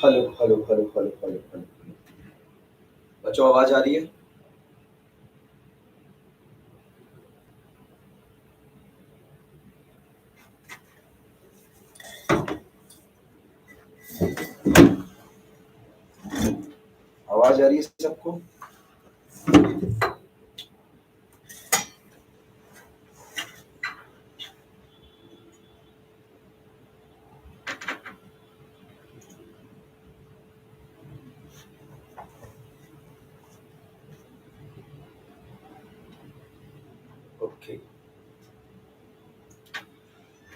Hello hello hello hello hello hello. बच्चों आवाज आ रही है? आवाज आ रही है सबको? ओके।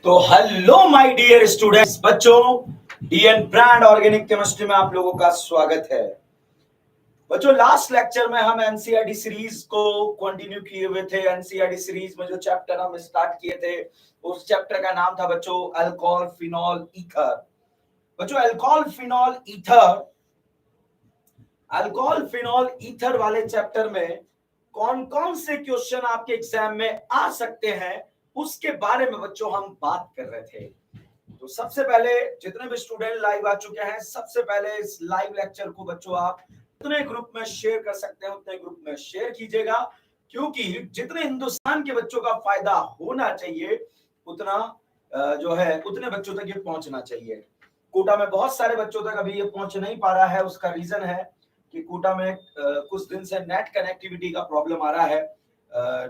तो हेलो माय डियर स्टूडेंट्स, बच्चों डीएन ब्रांड ऑर्गेनिक केमिस्ट्री में आप लोगों का स्वागत है। बच्चों लास्ट लेक्चर में हम एनसीईआरटी सीरीज को कंटिन्यू किए हुए थे। एनसीईआरटी सीरीज में जो चैप्टर हम स्टार्ट किए थे उस चैप्टर का नाम था बच्चों अल्कोहल फिनॉल ईथर। बच्चों अल्कोहल फिनॉल ईथर वाले चैप्टर में कौन कौन से क्वेश्चन आपके एग्जाम में आ सकते हैं उसके बारे में बच्चों हम बात कर रहे थे। तो सबसे पहले जितने भी स्टूडेंट लाइव आ चुके हैं, सबसे पहले इस लाइव लेक्चर को बच्चों आप उतने ग्रुप में शेयर कर सकते हैं उतने ग्रुप में शेयर कीजिएगा, क्योंकि जितने हिंदुस्तान के बच्चों का फायदा होना चाहिए उतना जो है उतने बच्चों तक ये पहुंचना चाहिए। कोटा में बहुत सारे बच्चों तक अभी ये पहुंच नहीं पा रहा है। उसका रीजन है कि कोटा में कुछ दिन से नेट कनेक्टिविटी का प्रॉब्लम आ रहा है,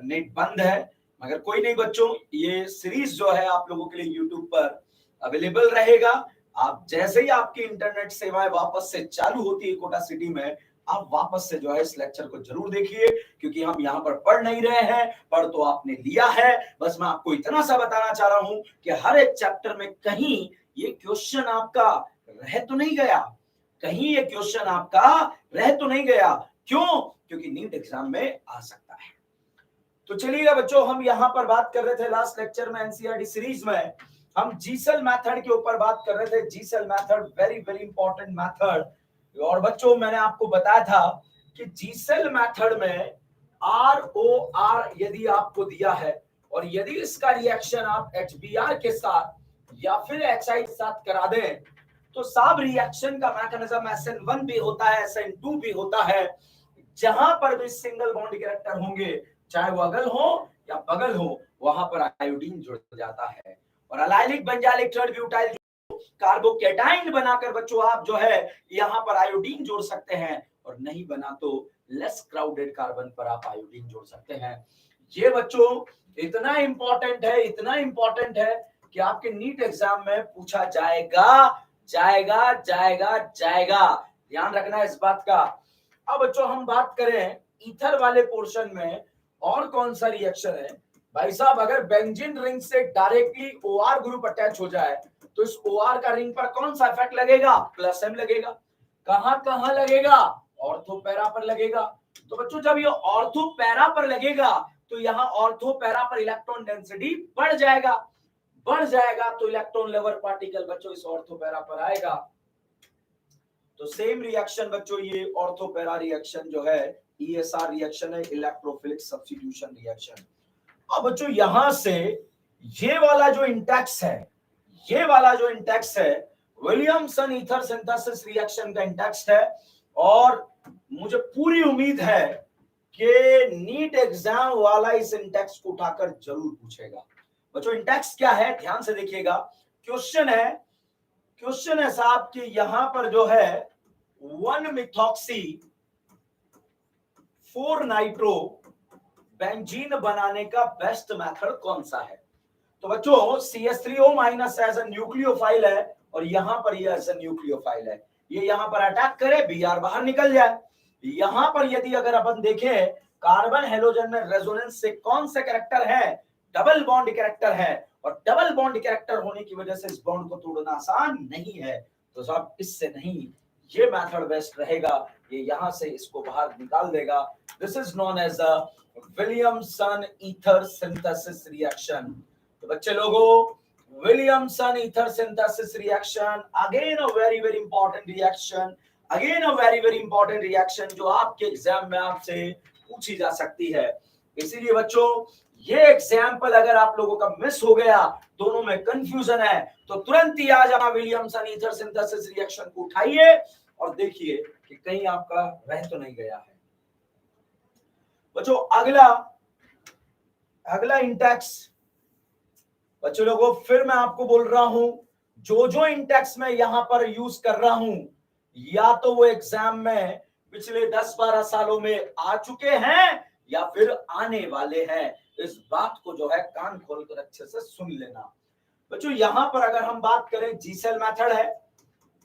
नेट बंद है। मगर कोई नहीं बच्चों, ये सीरीज जो है आप लोगों के लिए यूट्यूब पर अवेलेबल रहेगा। आप जैसे ही आपकी इंटरनेट सेवाएं वापस से चालू होती है कोटा सिटी में, आप वापस से जो है इस लेक्चर को जरूर देखिए, क्योंकि हम यहाँ पर पढ़ नहीं रहे हैं, पढ़ तो आपने लिया है। बस मैं आपको इतना सा बताना चाह रहा हूं कि हर एक चैप्टर में कहीं ये क्वेश्चन आपका रह तो नहीं गया, कहीं ये क्वेश्चन आपका रह तो नहीं गया। क्यों? क्योंकि नीट एग्जाम में आ सकता है। तो चलिएगा बच्चों, हम यहां पर बात कर रहे थे लास्ट लेक्चर में एनसीईआरटी सीरीज में हम जीसेल मेथड के ऊपर बात कर रहे थे। Zeisel method very very important method. और बच्चों मैंने आपको बताया था कि जीसेल मेथड में आर ओ आर यदि आपको दिया है और यदि इसका रिएक्शन आप एचबीआर के साथ या फिर एचआई के साथ करा दें तो सब रिएक्शन का मैकेनिज्म SN1 भी होता है, SN2 भी होता है। जहां पर भी सिंगल बॉन्ड कैरेक्टर होंगे, चाहे वो अगल हो या बगल हो, वहां पर आयोडीन जुड़ जाता है। और allylic benzylic third butyl carbocation बनाकर बच्चों आप जो है यहाँ पर आयोडीन जोड़ सकते हैं, और नहीं बना तो लेस क्राउडेड कार्बन पर आप आयोडीन जोड़ सकते हैं। ये बच्चों इतना इंपॉर्टेंट है, इतना इंपॉर्टेंट है कि आपके नीट एग्जाम में पूछा जाएगा जाएगा जाएगा जाएगा। ध्यान रखना इस बात का। अब बच्चों हम बात करें ईथर वाले पोर्शन में और कौन सा रिएक्शन है। भाई साहब, अगर बेंजीन रिंग से डायरेक्टली ओआर ग्रुप अटैच हो जाए तो इस ओआर का रिंग पर कौन सा इफेक्ट लगेगा? प्लस एम लगेगा। कहां कहां लगेगा? ऑर्थो पैरा पर लगेगा। तो बच्चों जब ये ऑर्थो पैरा पर लगेगा तो यहाँ ऑर्थो पैरा पर इलेक्ट्रॉन डेंसिटी बढ़ जाएगा, बढ़ जाएगा तो इलेक्ट्रॉन लेवल पार्टिकल बच्चों इस ऑर्थो पैरा पर आएगा। तो सेम रिएक्शन बच्चों ये ऑर्थो पैरा रिएक्शन जो है ESR रिएक्शन है, इलेक्ट्रोफिलिक सब्स्टिट्यूशन रिएक्शन। अब बच्चों यहां से ये वाला जो इंटेक्स है, ये वाला जो इंटेक्स है विलियमसन ईथर सिंथेसिस रिएक्शन का इंटेक्स है। और मुझे पूरी उम्मीद है कि नीट एग्जाम वाला इस इंटेक्स को उठाकर जरूर पूछेगा। बच्चों इंटेक्स क्या है ध्यान से देखिएगा। क्वेश्चन है साहब कि यहां पर जो है 1 मिथॉक्सी 4 नाइट्रो बेंजीन बनाने का बेस्ट मेथड कौन सा है? तो बच्चों CH3O minus as a nucleophile है और यहां पर ये एज अ न्यूक्लियोफाइल है। ये यहां पर अटैक करे, Br बाहर निकल जाए। यहां पर यदि अगर अपन देखें कार्बन हेलोजन में रेजोनेंस से कौन सा कैरेक्टर है? डबल बॉन्ड कैरेक्टर है। और डबल बॉन्ड कैरेक्टर होने की वजह से इस बॉन्ड को तोड़ना आसान नहीं है। तो साहब इससे नहीं, ये मेथड बेस्ट रहेगा। ये यहां से इसको बाहर निकाल देगा। This is known as a Williamson ether synthesis reaction. तो बच्चे लोगों Williamson ether synthesis reaction again a very very important reaction, again a very very important reaction जो आपके एग्जाम में आपसे पूछी जा सकती है। इसीलिए बच्चों ये एग्जाम्पल अगर आप लोगों का मिस हो गया, दोनों में कंफ्यूजन है, तो तुरंत ही आज आप विलियमसन ईथर सिंथेसिस रिएक्शन को उठाइए और देखिए कि कहीं आपका रह तो नहीं गया है। बच्चों अगला इंटेक्स, बच्चों लोगों फिर मैं आपको बोल रहा हूं, जो इंटेक्स मैं यहां पर यूज कर रहा हूं या तो वो एग्जाम में पिछले 10-12 सालों में आ चुके हैं या फिर आने वाले हैं। इस बात को जो है कान खोलकर अच्छे से सुन लेना। बच्चों यहां पर अगर हम बात करें, जीसेल मेथड है,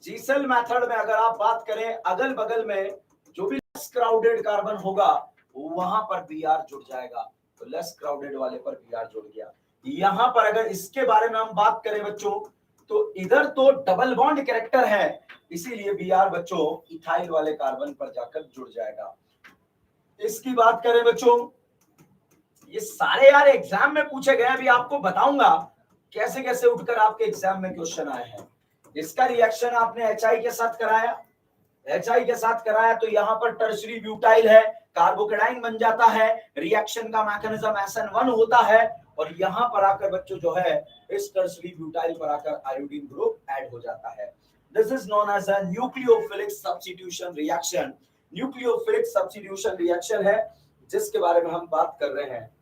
जीसेल मेथड में अगर आप बात करें, अगल बगल में जो भी लेस क्राउडेड कार्बन होगा वहां पर बीआर जुड़ जाएगा, तो लेस क्राउडेड वाले पर बीआर जुड़ गया। यहां पर अगर इसके बारे में हम बात करें बच्चों, तो इधर तो डबल बॉन्ड कैरेक्टर है, इसीलिए बीआर बच्चों इथाइल वाले कार्बन पर जाकर जुड़ जाएगा। इसकी बात करें बच्चों, ये सारे यार एग्जाम में पूछे गए, अभी आपको बताऊंगा कैसे कैसे उठकर आपके एग्जाम में क्वेश्चन आए हैं। इसका रिएक्शन आपने एचआई के साथ कराया, एचआई के साथ कराया तो यहाँ पर टर्शरी ब्यूटाइल है, कार्बोकेटाइन बन जाता है, रिएक्शन का मैकेनिज्म SN1 होता है और यहाँ पर आकर बच्चों जो है इस टर्शरी ब्यूटाइल पर आकर आयोडीन ग्रुप ऐड हो जाता है। This is known as a nucleophilic substitution reaction. Nucleophilic substitution reaction है जिसके बारे में हम बात कर रहे हैं।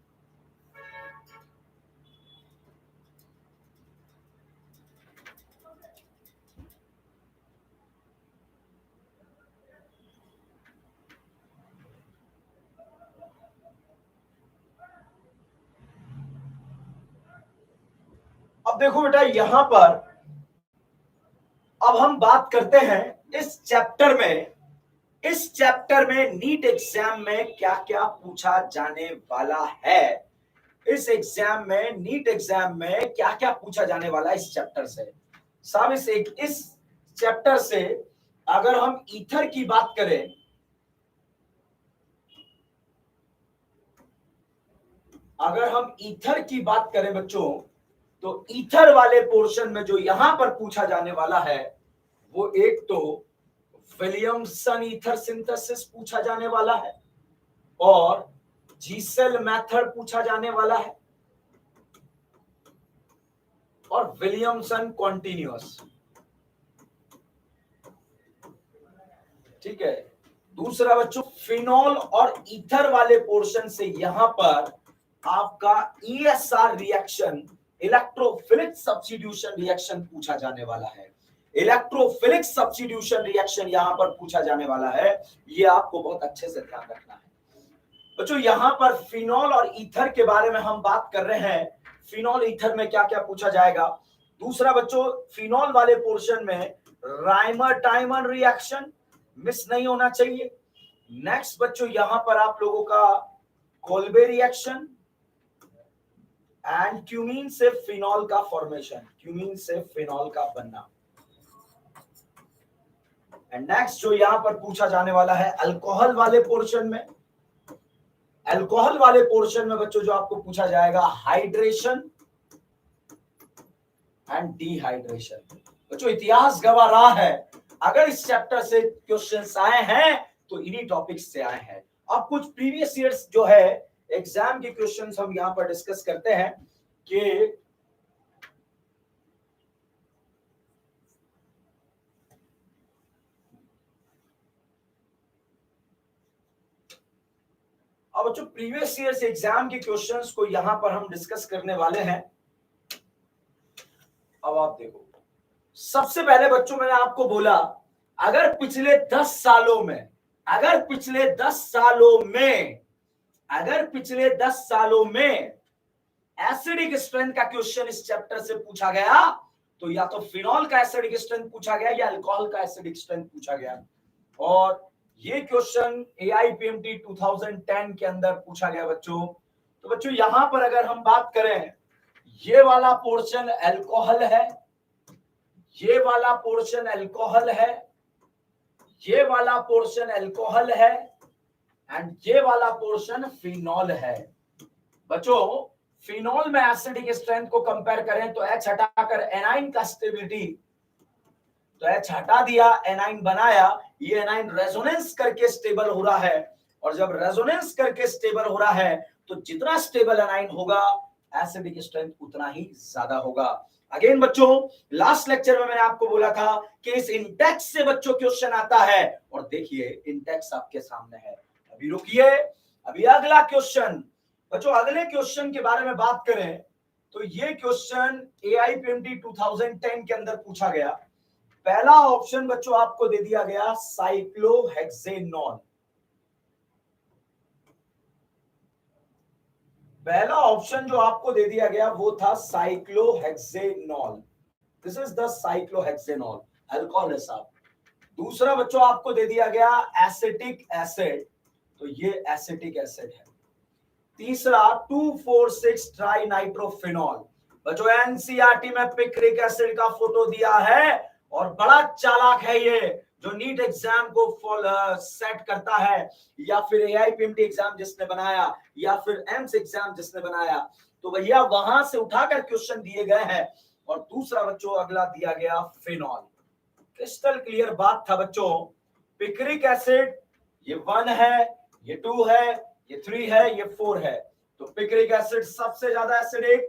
अब देखो बेटा, यहां पर अब हम बात करते हैं इस चैप्टर में नीट एग्जाम में क्या क्या पूछा जाने वाला है। इस एग्जाम में, नीट एग्जाम में क्या क्या पूछा जाने वाला है इस चैप्टर से। साहब इस चैप्टर से अगर हम ईथर की बात करें, अगर हम ईथर की बात करें बच्चों, तो ईथर वाले पोर्शन में जो यहां पर पूछा जाने वाला है वो एक तो विलियमसन ईथर सिंथेसिस पूछा जाने वाला है और जीसेल मेथड पूछा जाने वाला है और विलियमसन कॉन्टिन्यूअस। ठीक है। दूसरा बच्चों, फिनॉल और ईथर वाले पोर्शन से यहां पर आपका ESR reaction, electrophilic substitution reaction पूछा जाने वाला है। इलेक्ट्रोफिलिक सब्स्टिट्यूशन रिएक्शन यहां पर पूछा जाने वाला है, ये आपको बहुत अच्छे से ध्यान रखना है बच्चों। यहां पर फिनॉल और ईथर के बारे में हम बात कर रहे हैं, फिनॉल ईथर में क्या क्या पूछा जाएगा। दूसरा बच्चों, फिनॉल वाले पोर्शन में राइमर टाइमन रिएक्शन मिस नहीं होना चाहिए। नेक्स्ट बच्चों, यहां पर आप लोगों का कोल्बे रिएक्शन एंड क्यूमीन से फिनॉल का फॉर्मेशन, क्यूमीन से फिनॉल का बनना। एंड नेक्स्ट जो यहां पर पूछा जाने वाला है अल्कोहल वाले पोर्शन में, अल्कोहल वाले पोर्शन में बच्चों जो आपको पूछा जाएगा हाइड्रेशन एंड डिहाइड्रेशन। बच्चों इतिहास गवाह रहा है, अगर इस चैप्टर से क्वेश्चंस आए हैं तो इन्हीं टॉपिक्स से आए हैं। अब कुछ प्रीवियस ईयर्स जो है एग्जाम के क्वेश्चंस हम यहां पर डिस्कस करते हैं कि अब जो प्रीवियस ईयर्स एग्जाम के क्वेश्चंस को यहां पर हम डिस्कस करने वाले हैं। अब आप देखो, सबसे पहले बच्चों मैंने आपको बोला अगर पिछले 10 सालों में, अगर पिछले 10 सालों में एसिडिक स्ट्रेंथ का क्वेश्चन इस चैप्टर से पूछा गया तो या तो फिनॉल का एसिडिक स्ट्रेंथ पूछा गया या अल्कोहल का एसिडिक स्ट्रेंथ पूछा गया। और ये क्वेश्चन AIPMT 2010 के अंदर पूछा गया बच्चों। तो बच्चों यहां पर अगर हम बात करें, ये वाला पोर्शन अल्कोहल है, ये वाला पोर्शन अल्कोहल है, ये वाला पोर्शन अल्कोहल है एंड ये वाला पोर्शन फिनॉल है। बच्चों फिनॉल में एसिडिक स्ट्रेंथ को कंपेयर करें तो H हटाकर एनाइन का स्टेबिलिटी, तो H हटा दिया, एनाइन बनाया, ये एनाइन रेजोनेंस करके स्टेबल हो रहा है और जब रेजोनेंस करके स्टेबल हो रहा है तो जितना स्टेबल एनाइन होगा एसिडिक स्ट्रेंथ उतना ही ज्यादा होगा। अगेन बच्चों, लास्ट लेक्चर में मैंने आपको बोला था कि इस इंडेक्स से बच्चों क्वेश्चन आता है, और देखिए इंडेक्स आपके सामने है। अभी रुकिए, अभी अगला क्वेश्चन बच्चों, अगले क्वेश्चन के बारे में बात करें तो ये क्वेश्चन AIPMT 2010 के अंदर पूछा गया। पहला ऑप्शन बच्चों आपको दे दिया गया साइक्लोहेक्सेनॉल। पहला ऑप्शन जो आपको दे दिया गया वो था cyclohexanol. This is the cyclohexanol, alcohol है साहब। दूसरा बच्चों आपको दे दिया गया एसिटिक एसिड, तो ये एसिटिक एसिड है। तीसरा 2,4,6 ट्राई नाइट्रोफिनॉल। बच्चों एनसीईआरटी में पिक्रिक एसिड का फोटो दिया है, और बड़ा चालाक है ये, जो नीट एग्जाम को सेट करता है, या फिर AIPMT एग्जाम जिसने बनाया, या फिर एम्स एग्जाम जिसने बनाया, तो भैया वहां से उठाकर क्वेश्चन दिए गए हैं। और दूसरा बच्चों अगला दिया गया फिनॉल। क्रिस्टल क्लियर बात था बच्चों। पिक्रिक एसिड ये 1 है, ये 2 है, ये 3 है, ये 4 है। तो पिक्रिक एसिड सबसे ज्यादा एसिडिक,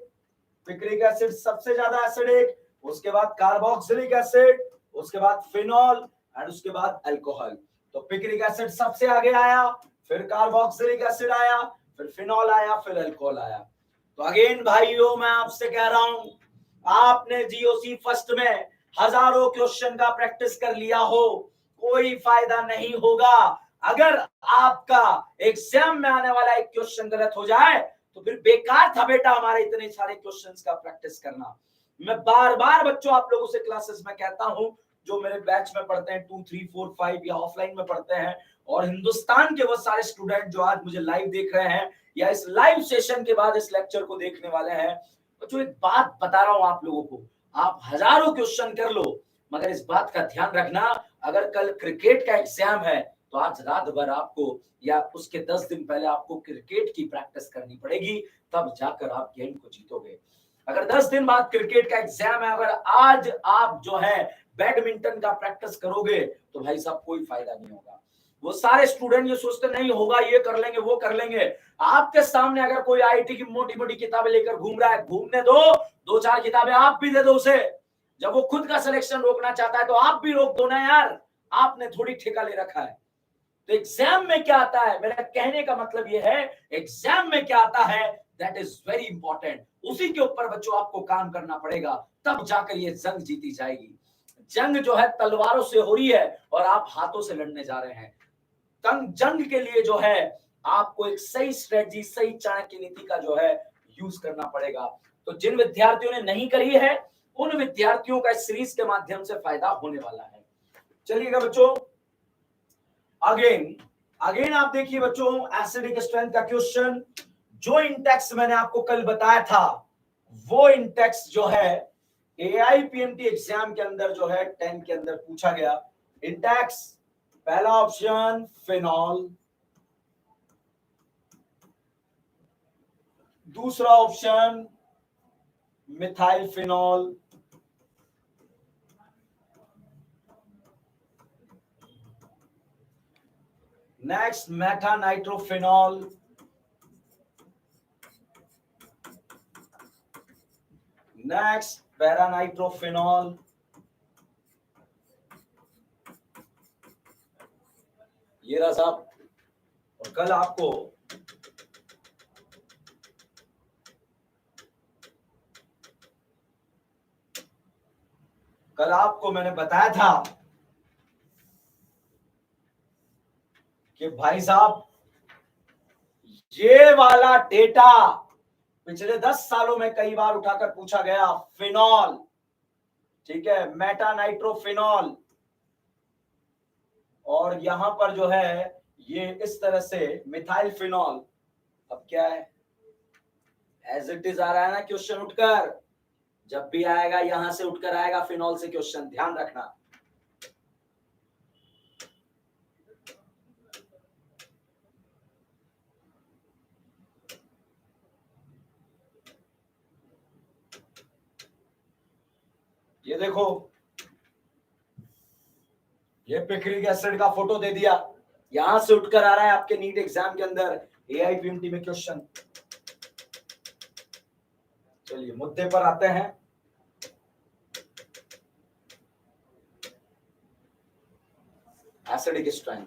पिक्रिक एसिड सबसे ज्यादा एसिडिक, उसके बाद कार्बोक्सिलिक एसिड, उसके बाद फिनॉल, एंड उसके बाद अल्कोहल। तो पिक्रिक एसिड सबसे आगे आया, फिर कार्बोक्सिलिक एसिड आया, फिर फिनॉल आया, फिर अल्कोहल आया। तो अगेन भाइयों मैं आपसे कह रहा हूं, आपने GOC फर्स्ट में हजारों क्वेश्चन का प्रैक्टिस कर लिया हो, कोई फायदा नहीं होगा। अगर आपका एग्जाम में आने वाला एक क्वेश्चन गलत हो जाए तो फिर बेकार था बेटा हमारे इतने सारे क्वेश्चंस का प्रैक्टिस करना। मैं बार बार बच्चों आप लोगों से क्लासेस में कहता हूं, जो मेरे बैच में पढ़ते हैं 2, 3, 4, 5 या ऑफलाइन में पढ़ते हैं, और हिंदुस्तान के वो सारे स्टूडेंट जो आज मुझे लाइव देख रहे हैं या इस लाइव सेशन के बाद इस लेक्चर को देखने वाले हैं, बच्चों एक बात बता रहा हूं आप लोगों को, आप हजारों क्वेश्चन कर लो, मगर इस बात का ध्यान रखना, अगर कल क्रिकेट का एग्जाम है तो आज रात भर आपको या उसके 10 दिन पहले आपको क्रिकेट की प्रैक्टिस करनी पड़ेगी, तब जाकर आप गेम को जीतोगे। अगर 10 दिन बाद क्रिकेट का एग्जाम है, अगर आज आप जो है बैडमिंटन का प्रैक्टिस करोगे तो भाई साहब कोई फायदा नहीं होगा। वो सारे स्टूडेंट ये सोचते नहीं होगा, ये कर लेंगे वो कर लेंगे। आपके सामने अगर कोई आईटी की मोटी मोटी किताबें लेकर घूम रहा है, घूमने दो, 2-4 किताबें आप भी दे दो उसे। जब वो खुद का सिलेक्शन रोकना चाहता है तो आप भी रोक दो ना यार, आपने थोड़ी ठेका ले रखा है। तो एग्जाम में क्या आता है, मेरा कहने का मतलब यह है, एग्जाम में क्या आता है दैट इज वेरी इंपॉर्टेंट, उसी के ऊपर बच्चों आपको काम करना पड़ेगा, तब जाकर ये जंग जीती जाएगी। जंग जो है तलवारों से हो रही है और आप हाथों से लड़ने जा रहे हैं। जंग के लिए जो है आपको एक सही स्ट्रेटजी, सही चाणक्य नीति का जो है यूज करना पड़ेगा। तो जिन विद्यार्थियों ने नहीं करी है उन विद्यार्थियों का इस सीरीज के माध्यम से फायदा होने वाला है। चलिएगा बच्चों, अगेन आप देखिए बच्चों, एसिडिक स्ट्रेंथ का क्वेश्चन, जो इंडेक्स मैंने आपको कल बताया था वो इंडेक्स जो है AIPMT एग्जाम के अंदर जो है 10 के अंदर पूछा गया। इंडेक्स पहला ऑप्शन फिनॉल, दूसरा option methyl phenol, next Meta nitrophenol, next para nitrophenol, ये रहा साहब। और कल आपको मैंने बताया था कि भाई साहब ये वाला डेटा पिछले 10 सालों में कई बार उठाकर पूछा गया। फिनॉल, ठीक है, मेटा नाइट्रोफिनॉल, और यहां पर जो है ये इस तरह से मिथाइल फिनॉल। अब क्या है, एज इट इज आ रहा है ना क्वेश्चन उठकर, जब भी आएगा यहां से उठकर आएगा फिनॉल से क्वेश्चन, ध्यान रखना। ये देखो, ये पिक्रिक एसिड का फोटो दे दिया, यहां से उठकर आ रहा है आपके नीट एग्जाम के अंदर एआईपीएमटी में क्वेश्चन। चलिए मुद्दे पर आते हैं। Acidic strength.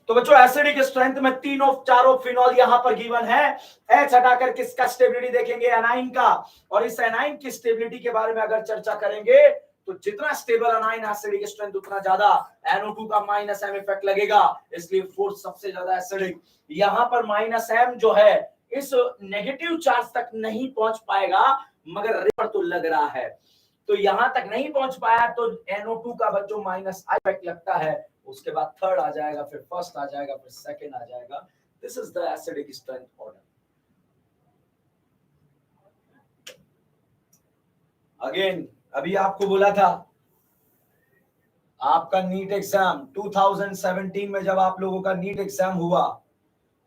तो बच्चों एसिडिक स्ट्रेंथ में तीनों चारों फिनॉल यहां पर गिवन है। एच हटाकर किसका स्टेबिलिटी देखेंगे, एनाइन का। और इस एनाइन की स्टेबिलिटी के बारे में अगर चर्चा करेंगे तो जितना स्टेबल एनाइन एसिडिक स्ट्रेंथ उतना ज्यादा NO2 का माइनस एम इफेक्ट लगेगा, इसलिए फोर्स सबसे ज्यादा एसिडिक। यहां पर माइनस एम जो है इस नेगेटिव चार्ज तक नहीं पहुंच पाएगा, मगर रेपर तो लग रहा है। तो यहां तक नहीं पहुंच पाया तो NO2 का बच्चों माइनस इफेक्ट लगता है। उसके बाद थर्ड आ जाएगा, फिर फर्स्ट आ जाएगा, फिर सेकंड आ जाएगा। This is the acidic strength order. Again अभी आपको बोला था आपका नीट एग्जाम 2017 में जब आप लोगों का नीट एग्जाम हुआ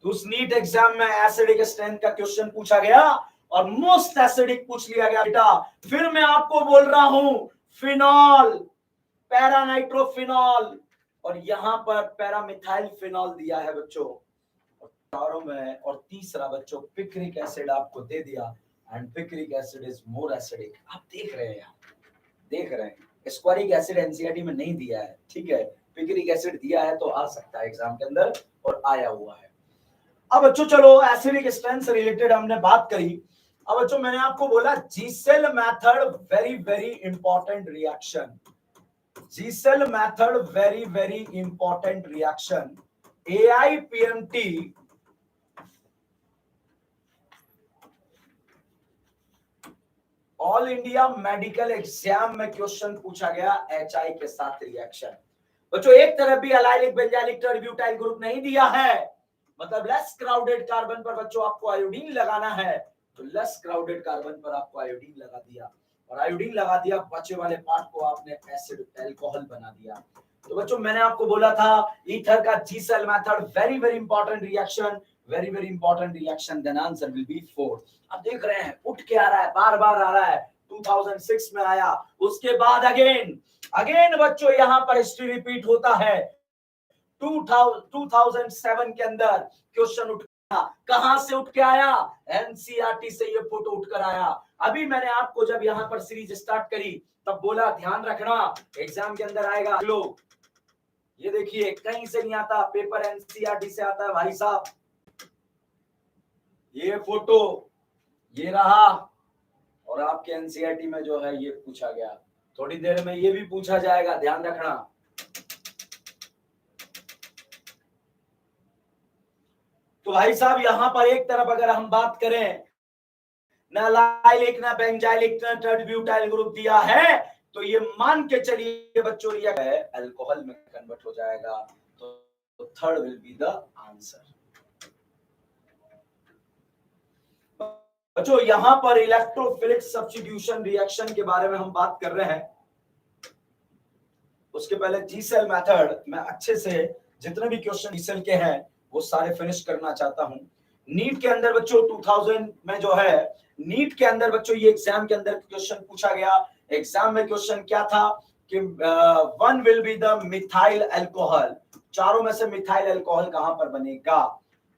तो उस नीट एग्जाम में एसिडिक स्ट्रेंथ का क्वेश्चन पूछा गया और मोस्ट एसिडिक पूछ लिया गया बेटा। फिर मैं आपको बोल रहा हूं फिनॉल, पैरानाइट्रोफिनॉल और यहां पर पैरामिथाइल फिनॉल दिया है बच्चों, और चारों में और तीसरा बच्चों पिक्रिक एसिड आपको दे दिया। And picric acid is more acidic. आप देख रहे हैं, देख रहे हैं स्क्वारिक एसिड एनसीईआरटी में नहीं दिया है, ठीक है, पिक्रिक एसिड दिया है तो आ सकता है एग्जाम के अंदर और आया हुआ है। अब बच्चों चलो एसिडिक स्ट्रेंथ से रिलेटेड हमने बात करी। अब बच्चों मैंने आपको बोला Zeisel method very very important reaction. Zeisel method very very important reaction. AIPMT all India medical exam में क्वेश्चन पूछा गया HI के साथ रिएक्शन। बच्चों एक तरफ भी अलाइलिक बेंजाइलिक टर्ब्यूटाइल ग्रुप नहीं दिया है, मतलब लेस क्राउडेड कार्बन पर बच्चों आपको आयोडीन लगाना है, तो लेस क्राउडेड कार्बन पर आपको आयोडीन लगा दिया, और आयोडीन लगा दिया, बचे वाले पार्ट को आपने एसिड अल्कोहल बना दिया। तो बच्चों मैंने आपको बोला था ईथर का Zeisel method very very important reaction, very very important reaction, then answer will be 4। आप देख रहे हैं उठ के आ रहा है, बार बार आ रहा है, 2006 में आया, उसके बाद अगेन अगेन बच्चों यहां पर हिस्ट्री रिपीट होता है। 2007 के अंदर क्वेश्चन उठ कहां से उठ के आया, एनसीईआरटी से ये फोटो उठकर आया। अभी मैंने आपको जब यहां पर सीरीज स्टार्ट करी तब बोला ध्यान रखना एग्जाम के अंदर आएगा। लोग ये देखिए कहीं से नहीं आता, पेपर एनसीईआरटी से आता है भाई साहब। ये फोटो ये रहा, और आपके एनसीईआरटी में जो है ये पूछा गया। थोड़ी देर में ये भी पूछा जाएगा, ध्यान रखना। तो भाई साहब यहां पर एक तरफ अगर हम बात करें ना लाइलिक ना बेंजाइलिक ना टर्ब्यूटाइल ग्रुप दिया है, तो ये मान के चलिए बच्चों ये है अल्कोहल में कन्वर्ट हो जाएगा। तो third will be the answer. बच्चों यहां पर इलेक्ट्रोफिलिक सब्स्टिट्यूशन रिएक्शन के बारे में हम बात कर रहे हैं। उसके पहले जी सेल मेथड मैं अच्छे से जितने भी क्वेश्चन जी सेल के हैं वो सारे फिनिश करना चाहता हूं। नीट के अंदर बच्चों 2000 में जो है नीट के अंदर बच्चों ये एग्जाम के अंदर क्वेश्चन पूछा गया। एग्जाम में क्वेश्चन क्या था कि one will be the methyl alcohol, चारों में से मिथाइल अल्कोहल कहां पर बनेगा।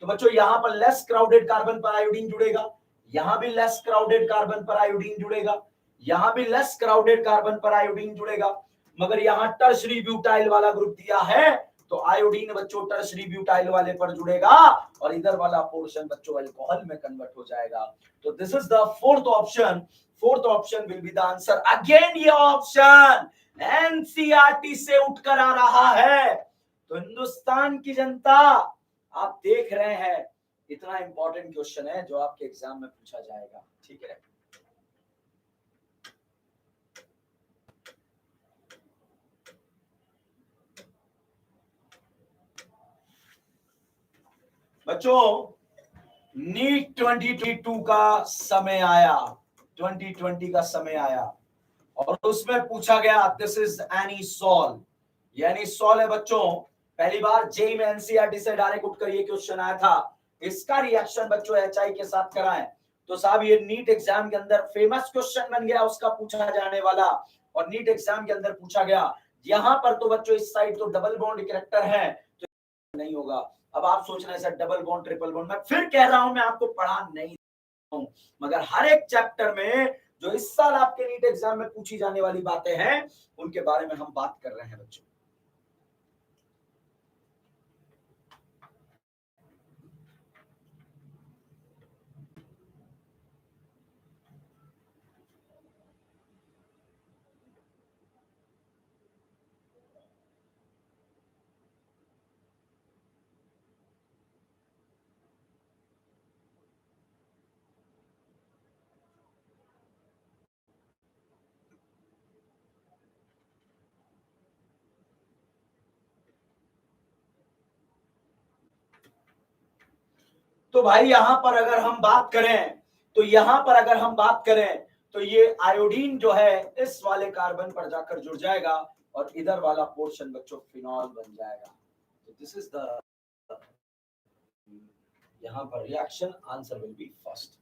तो बच्चों यहां पर लेस क्राउडेड कार्बन पर आयोडीन जुड़ेगा, यहां भी लेस क्राउडेड कार्बन पर आयोडीन जुड़ेगा, यहां भी लेस क्राउडेड कार्बन पर आयोडीन जुड़ेगा, मगर यहां टर्शरी ब्यूटाइल वाला ग्रुप दिया है तो आयोडीन बच्चों टर्शरी ब्यूटाइल वाले पर जुड़ेगा और इधर वाला पोर्शन बच्चों अल्कोहल में कन्वर्ट हो जाएगा। तो this is the fourth option. Fourth option will be the answer. Again ये ऑप्शन एनसीईआरटी से उठकर आ रहा है। तो हिंदुस्तान की जनता आप देख रहे हैं इतना इंपॉर्टेंट क्वेश्चन है जो आपके एग्जाम में पूछा जाएगा, ठीक है। बच्चों नीट 2022 का समय आया, 2020 का समय आया और उसमें पूछा गया दिस इज एनी सॉल। ये एनी सॉल है बच्चों, पहली बार जेई में एनसीईआरटी से डायरेक्ट उठकर ये क्वेश्चन आया था। इसका रिएक्शन बच्चों एचआई के साथ कराएं तो साहब ये नीट एग्जाम के अंदर फेमस क्वेश्चन बन गया, उसका पूछा जाने वाला। और नीट एग्जाम के अंदर पूछा गया। यहां पर तो बच्चों इस साइड तो डबल बॉन्ड कैरेक्टर है, नहीं होगा। अब आप सोच रहे हैं sir double bond triple bond, मैं फिर कह रहा हूं मैं आपको पढ़ा नहीं हूं, मगर हर एक चैप्टर में जो इस साल आपके नीट एग्जाम में पूछी जाने वाली बातें हैं उनके बारे में हम बात कर रहे हैं बच्चों। तो भाई यहां पर अगर हम बात करें तो ये आयोडीन जो है इस वाले कार्बन पर जाकर जुड़ जाएगा और इधर वाला पोर्शन बच्चों फिनॉल बन जाएगा। तो दिस इज द, यहां पर reaction answer will B first.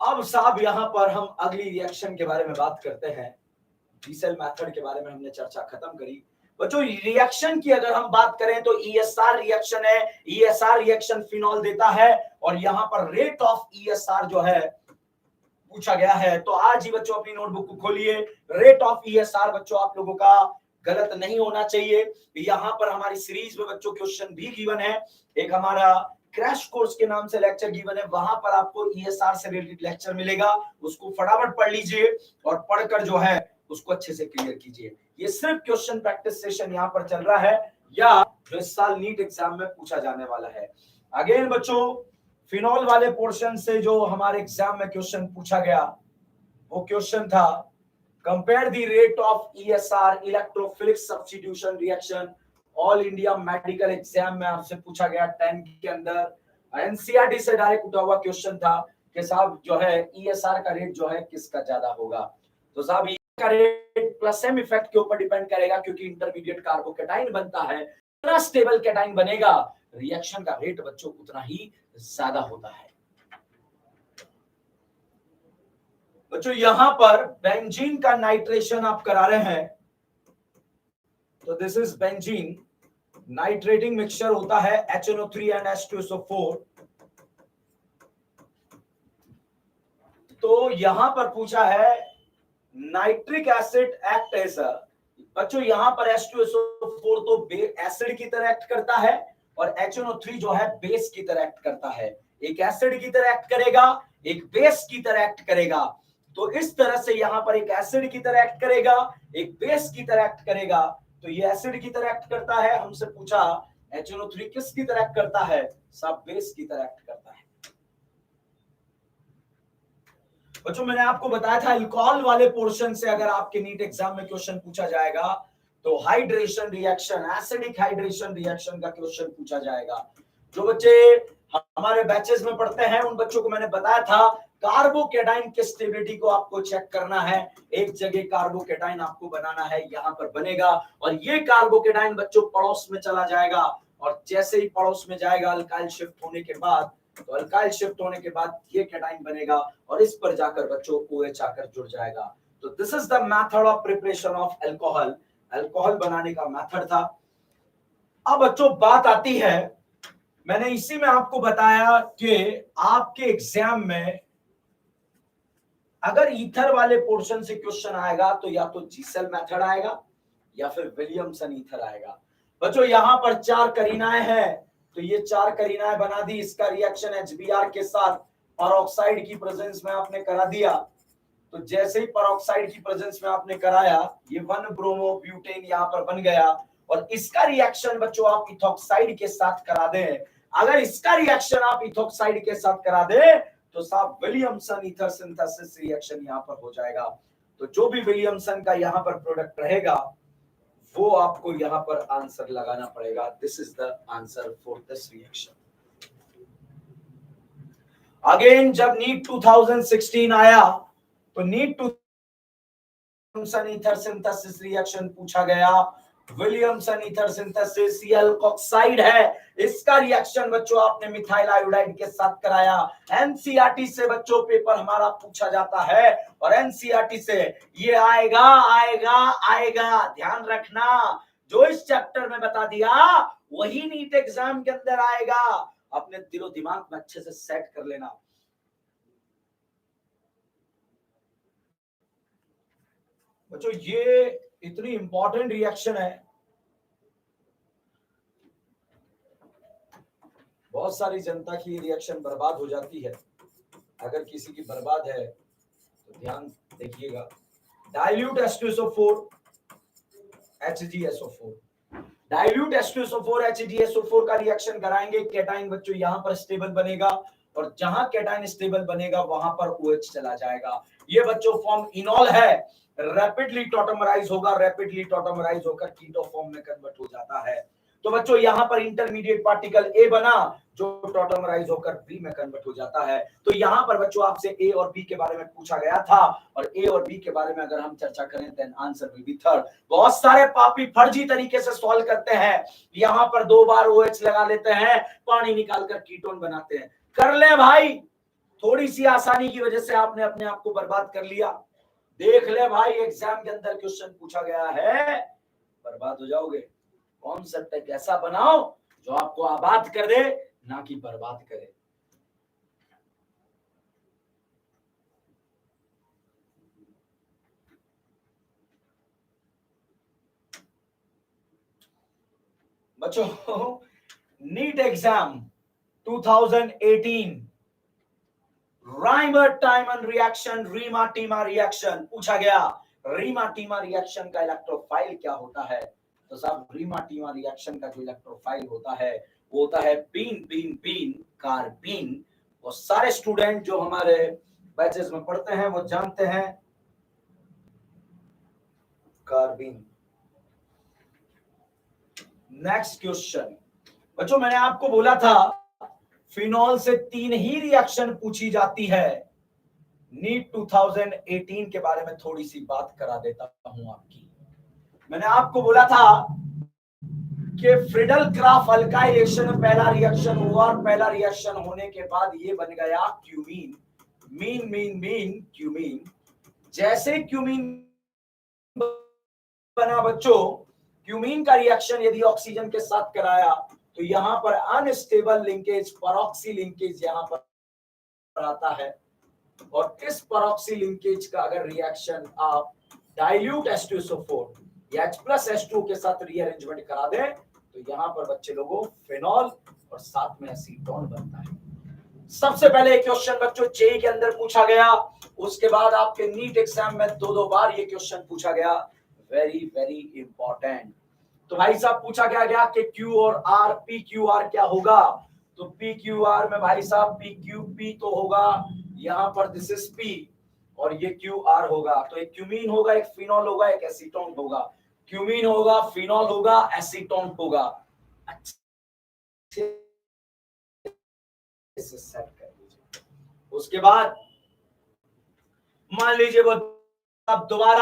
अब साहब यहां पर हम अगली रिएक्शन के बारे में बात करते हैं। डीसेल मेथड के बारे में हमने चर्चा खत्म करी बच्चों। रिएक्शन की अगर हम बात करें तो ईएसआर रिएक्शन है, ईएसआर रिएक्शन फिनॉल देता है और यहां पर रेट ऑफ ईएसआर जो है पूछा गया है। तो आज ही बच्चों अपनी नोटबुक को खोलिए, रेट ऑफ ईएसआर बच्चों आप लोगों का गलत नहीं होना चाहिए। यहां पर हमारी सीरीज में बच्चों क्वेश्चन भी गिवन है, एक हमारा क्रैश कोर्स के नाम से लेक्चर गिवन है, वहां पर आपको ईएसआर से रिलेटेड लेक्चर मिलेगा, उसको फटाफट पढ़ लीजिए और पढ़कर जो है उसको अच्छे से क्लियर कीजिए। ये सिर्फ क्वेश्चन प्रैक्टिस सेशन यहाँ पर चल रहा है या जो इस साल नीट एग्जाम में पूछा जाने वाला है। अगेन बच्चों फिनॉल वाले पोर्शन से जो हमारे एग्जाम में क्वेश्चन पूछा गया वो क्वेश्चन था compare the rate of ESR electrophilic substitution reaction. All India medical exam में आपसे पूछा गया 10 के अंदर एनसीईआरटी से डायरेक्ट उठा हुआ क्वेश्चन था कि साहब जो है ईएसआर का रेट जो है किसका ज्यादा होगा। तो साहब का रेट प्लस एम इफेक्ट के ऊपर डिपेंड करेगा क्योंकि इंटरमीडिएट कार्बोकेटाइन बनता है, जितना स्टेबल कैटाइन बनेगा रिएक्शन का रेट बच्चों उतना ही ज्यादा होता है। बच्चों यहां पर बेंजीन का नाइट्रेशन आप करा रहे हैं तो this is benzene, nitrating mixture होता है HNO3 एंड H2SO4। तो यहां पर पूछा है nitric acid act as a, बच्चों यहां पर H2SO4 तो एसिड की तरह एक्ट करता है और HNO3 जो है बेस की तरह एक्ट करता है। एक एसिड की तरह एक्ट करेगा, एक बेस की तरह एक्ट करेगा। तो इस तरह से यहां पर एक एसिड की तरह एक्ट करेगा, एक बेस की तरह एक्ट करेगा। तो ये एसिड की तरह एक्ट करता है, हमसे पूछा HNO3 किस की तरह एक्ट करता है, सब बेस की तरह एक्ट करता है। बच्चों मैंने आपको बताया था अल्कोहल वाले पोर्शन से अगर आपके नीट एग्जाम में क्वेश्चन पूछा जाएगा तो hydration reaction, acidic hydration reaction का क्वेश्चन पूछा जाएगा। जो बच्चे हमारे बैचेस में पढ़ते हैं उन बच्चों को मैंने बताया था कार्बोकेटाइन की स्टेबिलिटी को आपको चेक करना है। एक जगह कार्बोकेटाइन आपको बनाना है, यहां पर बनेगा और ये कार्बोकेटाइन बच्चों पड़ोस में चला जाएगा और जैसे ही पड़ोस में जाएगा अल्काइल शिफ्ट होने के बाद, तो अल्काइल शिफ्ट होने के बाद ये कैटाइन बनेगा और इस पर जाकर बच्चों OH आकर जुड़ जाएगा। तो this is the method of preparation of alcohol, alcohol बनाने का मेथड था। अब बच्चों बात आती है, मैंने इसी में आपको बताया कि आपके एग्जाम में अगर ईथर वाले पोर्शन से क्वेश्चन आएगा तो या तो जीसेल मेथड आएगा या फिर विलियमसन ईथर आएगा। बच्चों यहां पर 4 करीनाएं हैं तो ये 4 करीनाएं बना दी, इसका रिएक्शन HBr के साथ परऑक्साइड की प्रेजेंस में आपने करा दिया। तो जैसे ही परऑक्साइड की प्रेजेंस में आपने कराया ये 1 ब्रोमो ब्यूटेन यहां पर बन गया और इसका रिएक्शन बच्चों आप इथॉक्साइड के साथ करा दें। अगर इसका रिएक्शन आप इथॉक्साइड के साथ करा दें तो साहब विलियमसन ईथर सिंथेसिस रिएक्शन यहां पर हो जाएगा। तो जो भी विलियमसन का यहां पर प्रोडक्ट रहेगा वो आपको यहां पर आंसर लगाना पड़ेगा। This is the answer for this reaction. Again जब नीट 2016 आया तो NEET Williamson ether synthesis reaction पूछा गया। विलियमसन ईथर सिंथेसिस ये अल्कोक्साइड है, इसका रिएक्शन बच्चों आपने मिथाइल आयोडाइड के साथ कराया। एनसीईआरटी से बच्चों पेपर हमारा पूछा जाता है और एनसीईआरटी से ये आएगा आएगा आएगा, ध्यान रखना। जो इस चैप्टर में बता दिया वही नीट एग्जाम के अंदर आएगा। अपने दिलो दिमाग में अच्छे से सेट कर लेना। बच्चों ये इतनी इंपॉर्टेंट रिएक्शन है, बहुत सारी जनता की रिएक्शन बर्बाद हो जाती है। अगर किसी की बर्बाद है तो ध्यान देखिएगा। Dilute H2SO4 HgSO4, dilute H2SO4 HgSO4 का रिएक्शन कराएंगे, कैटाइन बच्चों यहां पर स्टेबल बनेगा और जहां कैटाइन स्टेबल बनेगा वहां पर OH चला जाएगा। ये बच्चों फॉर्म इनॉल है, रैपिडली टॉटोमराइज होगा, रैपिडली टॉटोमराइज होकर कीटो फॉर्म में कन्वर्ट हो जाता है। तो बच्चों यहां पर इंटरमीडिएट पार्टिकल ए बना जो टॉटोमराइज होकर बी में कन्वर्ट हो जाता है। तो यहां पर बच्चों आपसे ए और बी के बारे में पूछा गया था, और ए और बी के बारे में अगर हम चर्चा करें then answer will be third. बहुत सारे पापी फर्जी तरीके से सॉल्व करते हैं, यहां पर 2 बार OH लगा लेते हैं, पानी निकालकर कीटोन बनाते हैं। कर ले भाई, थोड़ी सी आसानी की वजह से आपने अपने आप को बर्बाद कर लिया। देख ले भाई, एग्जाम के अंदर क्वेश्चन पूछा गया है, बर्बाद हो जाओगे। कॉन्सेप्ट एक ऐसा बनाओ जो आपको आबाद कर दे, ना कि बर्बाद करे। बच्चों NEET exam 2018 Reimer Tiemann reaction, Reimer Tiemann reaction पूछा गया। रीमा टीमा रिएक्शन का इलेक्ट्रोफाइल क्या होता है? तो साहब रीमा टीमा रिएक्शन का जो इलेक्ट्रोफाइल होता है वो होता है पीन पीन पीन कार्बीन। वो सारे स्टूडेंट जो हमारे बैचेस में पढ़ते हैं वो जानते हैं कार्बीन। नेक्स्ट क्वेश्चन बच्चों, मैंने आपको बोला था फिनॉल से 3 ही रिएक्शन पूछी जाती है। नीट 2018 के बारे में थोड़ी सी बात करा देता हूं आपकी। मैंने आपको बोला था कि फ्रिडल क्राफ्ट अल्काइलेशन में पहला रिएक्शन हुआ, और पहला रिएक्शन होने के बाद ये बन गया cumene. Mean mean mean cumene. जैसे क्यूमीन बना बच्चों, क्यूमीन का रिएक्शन यदि ऑक्सीजन के साथ कराया तो यहां पर अनस्टेबल लिंकेज परऑक्सी लिंकेज यहां पर आता है, और इस परऑक्सी लिंकेज का अगर रिएक्शन आप डाइल्यूट H2SO4 या H+H2 के साथ रीअरेंजमेंट करा दें तो यहां पर बच्चे लोगों फिनॉल और साथ में एसीटोन बनता है। सबसे पहले क्वेश्चन बच्चों जेई के अंदर पूछा गया, उसके बाद आपके नीट एग्जाम में 2 बार ये क्वेश्चन पूछा गया। Very very important. तो भाई साहब पूछा गया कि क्यू और आर, पी क्यू आर क्या होगा? तो पी क्यू आर में भाई साहब पी क्यू पी तो होगा, यहां पर दिस इज पी और ये क्यू आर होगा। तो एक क्यूमीन होगा, एक फिनॉल होगा, एक एसीटोन होगा। क्यूमीन होगा, फिनॉल होगा, एसीटोन होगा। अच्छे से सेट कर लीजिए। उसके बाद मान लीजिए वो अब दोबारा